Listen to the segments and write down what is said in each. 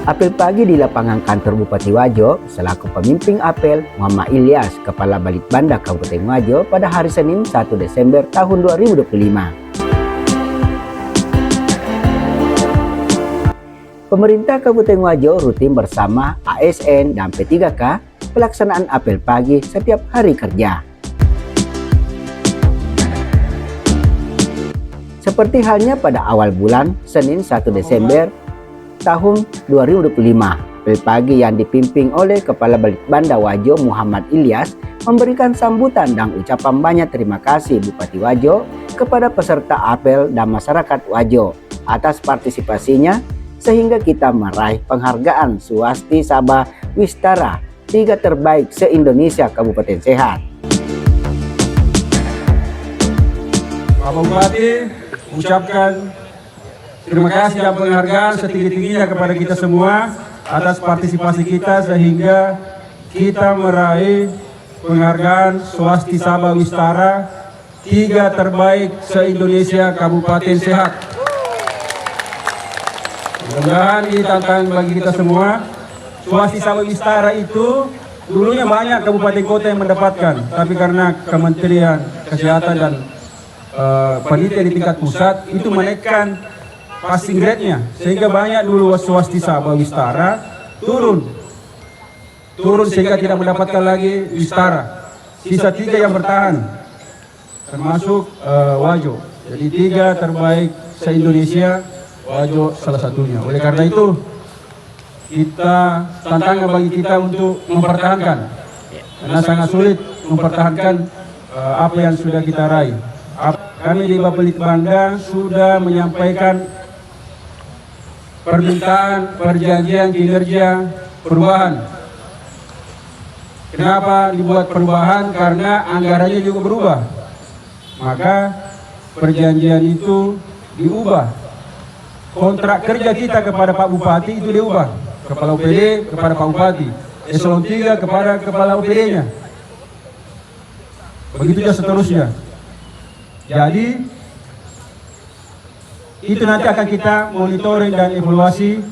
Apel pagi di lapangan kantor Bupati Wajo, selaku pemimpin apel Muhammad Ilyas, Kepala Balitbanda Kabupaten Wajo pada hari Senin 1 Desember tahun 2025. Pemerintah Kabupaten Wajo rutin bersama ASN dan P3K pelaksanaan apel pagi setiap hari kerja. Seperti halnya pada awal bulan Senin 1 Desember tahun 2025, apel pagi yang dipimpin oleh Kepala Balitbanda Wajo Muhammad Ilyas memberikan sambutan dan ucapan banyak terima kasih Bupati Wajo kepada peserta apel dan masyarakat Wajo atas partisipasinya sehingga kita meraih penghargaan Swasti Sabah Wistara 3 terbaik se-Indonesia Kabupaten Sehat. Pak Bupati ucapkan terima kasih dan penghargaan setinggi-tingginya kepada kita semua atas partisipasi kita sehingga kita meraih penghargaan Swasti Sabah Wistara 3 terbaik se-Indonesia Kabupaten Sehat. Mudah-mudahan ini tantangan bagi kita semua. Swasti Sabah Wistara itu dulunya banyak kabupaten kota yang mendapatkan, tapi karena Kementerian Kesehatan dan penelitian di tingkat pusat itu menaikkan passing grade-nya sehingga banyak dulu Swasti Sabah Wistara turun sehingga tidak mendapatkan lagi Wistara. Sisa 3 yang bertahan termasuk Wajo. Jadi 3 terbaik se-Indonesia, Wajo salah satunya. Oleh karena itu tantangan bagi kita untuk mempertahankan, karena sangat sulit mempertahankan apa yang sudah kita raih. Kami di Balitbanda sudah menyampaikan permintaan perjanjian kinerja perubahan. Kenapa dibuat perubahan? Karena anggarannya juga berubah. Maka perjanjian itu diubah. Kontrak kerja kita kepada Pak Bupati itu diubah. Kepala OPD kepada Pak Bupati, eselon 3 kepada Kepala OPD-nya. Begitu juga seterusnya. Jadi itu nanti akan kita monitoring dan evaluasi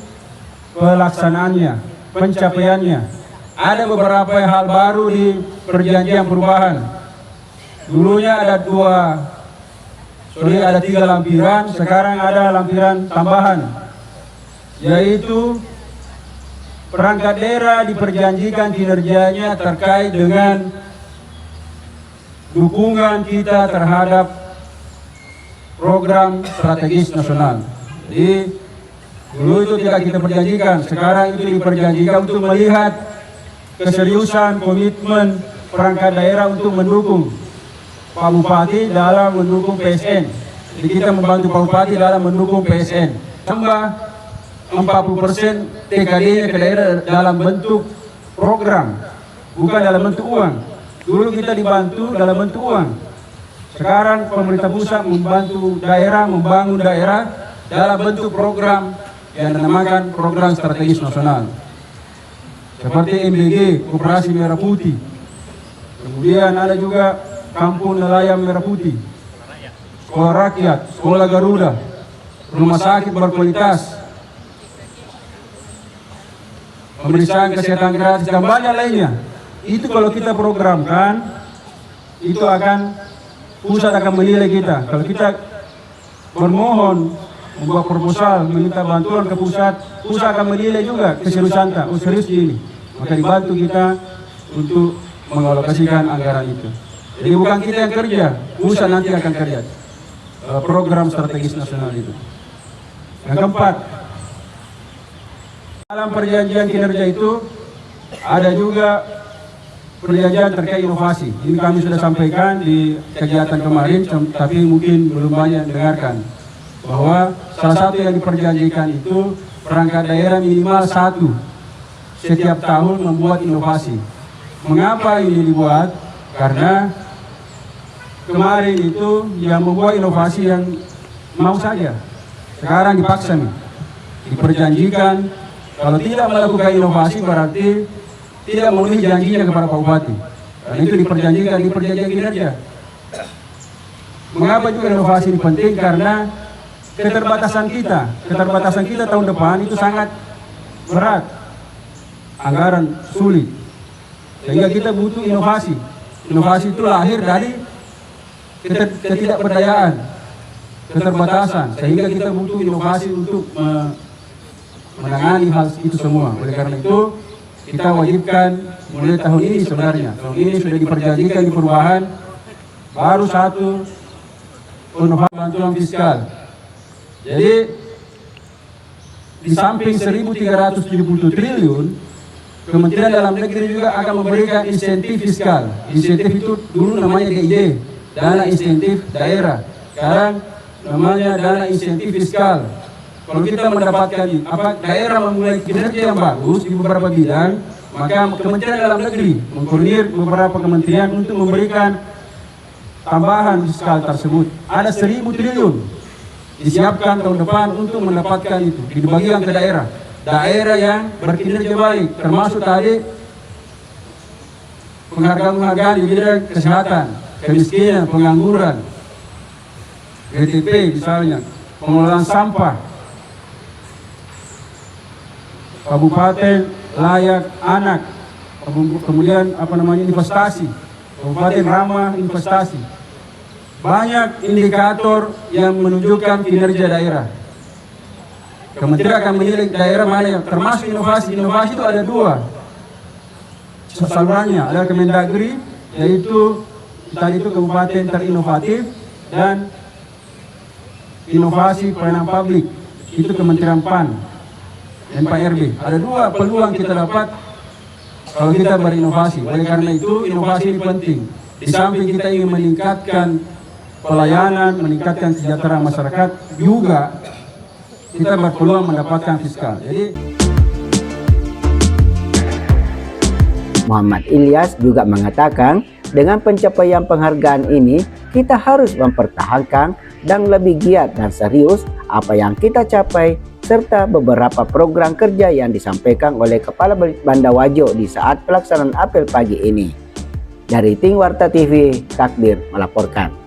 pelaksanaannya, pencapaiannya. Ada beberapa hal baru di perjanjian perubahan. Dulunya ada 3 lampiran, sekarang ada lampiran tambahan, yaitu perangkat daerah diperjanjikan kinerjanya terkait dengan dukungan kita terhadap program strategis nasional. Jadi dulu itu tidak kita perjanjikan, sekarang itu diperjanjikan untuk melihat keseriusan komitmen perangkat daerah untuk mendukung Pak Bupati dalam mendukung PSN. Jadi kita membantu Pak Bupati dalam mendukung PSN. Tambah 40% TKD-nya ke daerah dalam bentuk program, bukan dalam bentuk uang. Dulu kita dibantu dalam bentuk uang. Sekarang pemerintah pusat membantu daerah membangun daerah dalam bentuk program yang dinamakan Program Strategis Nasional. Seperti MBG, Koperasi Merah Putih. Kemudian ada juga Kampung Nelayan Merah Putih, Sekolah Rakyat, Sekolah Garuda, Rumah Sakit Berkualitas, pemeriksaan kesehatan gratis, dan banyak lainnya. Itu kalau kita programkan, itu akan pusat akan menilai kita. Kalau kita bermohon, membuat proposal, meminta bantuan ke pusat akan menilai juga keseriusan kita. Oh serius ini, maka dibantu kita untuk mengalokasikan anggaran itu. Jadi bukan kita yang kerja, pusat nanti akan kerja. Program strategis nasional itu. Yang keempat, dalam perjanjian kinerja itu ada juga perjanjian terkait inovasi. Ini kami sudah sampaikan di kegiatan kemarin, tapi mungkin belum banyak dengarkan. Bahwa salah satu yang diperjanjikan itu perangkat daerah minimal 1 setiap tahun membuat inovasi. Mengapa ini dibuat? Karena kemarin itu yang membuat inovasi yang mau saja. Sekarang dipaksa nih. Diperjanjikan, kalau tidak melakukan inovasi berarti tidak memenuhi janjinya kepada Pak Bupati. Dan itu diperjanjikan di perjanjian kinerja. Mengapa juga inovasi ini penting? Karena keterbatasan kita tahun depan itu sangat berat, anggaran sulit. Sehingga kita butuh inovasi. Inovasi itu lahir dari ketidakberdayaan, keterbatasan. Sehingga kita butuh inovasi untuk menangani hal itu semua. Oleh karena itu, kita wajibkan mulai tahun ini sebenarnya. Tahun ini sudah diperjanjikan di perubahan, baru satu penuh bantuan fiskal. Jadi, di samping 1.370 triliun, Kementerian Dalam Negeri juga akan memberikan insentif fiskal. Insentif itu dulu namanya DID, dana insentif daerah. Sekarang namanya dana insentif fiskal. Kalau kita mendapatkan daerah memulai kinerja yang bagus di beberapa bidang, maka Kementerian Dalam Negeri mengkoordinir beberapa kementerian untuk memberikan tambahan fiskal tersebut. Ada 1.000 triliun disiapkan tahun depan untuk mendapatkan itu, dibagikan ke daerah. Daerah yang berkinerja baik, termasuk tadi penghargaan-penghargaan di bidang kesehatan, kemiskinan, pengangguran, GTP misalnya, pengelolaan sampah, kabupaten layak anak, kemudian investasi, kabupaten ramah investasi. Banyak indikator yang menunjukkan kinerja daerah. Kementerian akan menilai daerah mana yang termasuk inovasi. Inovasi itu ada dua salurannya, ada Kemendagri, yaitu tadi itu kabupaten terinovatif, dan inovasi pelayanan publik, itu Kementerian PAN dan PRB. Ada dua peluang kita dapat kalau kita berinovasi. Oleh karena itu, inovasi ini penting. Di samping kita ingin meningkatkan pelayanan, meningkatkan kesejahteraan masyarakat, juga kita berpeluang mendapatkan fiskal. Jadi Muhammad Ilyas juga mengatakan dengan pencapaian penghargaan ini kita harus mempertahankan dan lebih giat dan serius apa yang kita capai serta beberapa program kerja yang disampaikan oleh Kepala Balit Banda Wajo di saat pelaksanaan apel pagi ini. Dari Tim Warta TV, Takdir melaporkan.